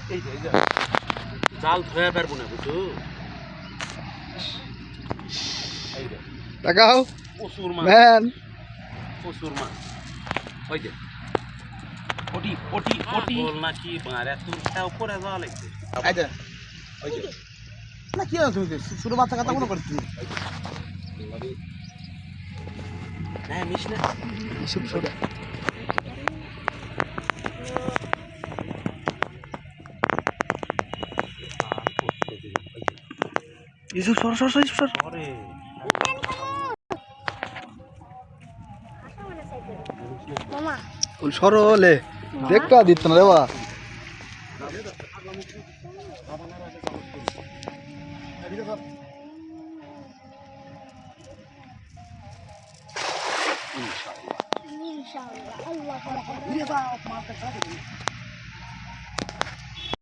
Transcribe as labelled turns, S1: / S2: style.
S1: এই যে জাল ধরে পারবো না বুঝছো
S2: তাকাও
S1: প্রচুর মাছ
S2: ম্যান
S1: প্রচুর মাছ ওই যে ওটি ওটি ওটি বল না কি মারে তুলটা উপরে যাওয়া লাগছে
S2: এই যে
S1: ওই যে
S2: না কি আছে তুমি ছোট বাচ্চা কথা মনে করছিস
S1: না মিশ না
S2: এসব ছোট ইসব সর সর সর
S1: আরে
S3: মামা
S2: ওই সরলে দেখা দিত না রে বা
S3: ইনশাআল্লাহ আল্লাহ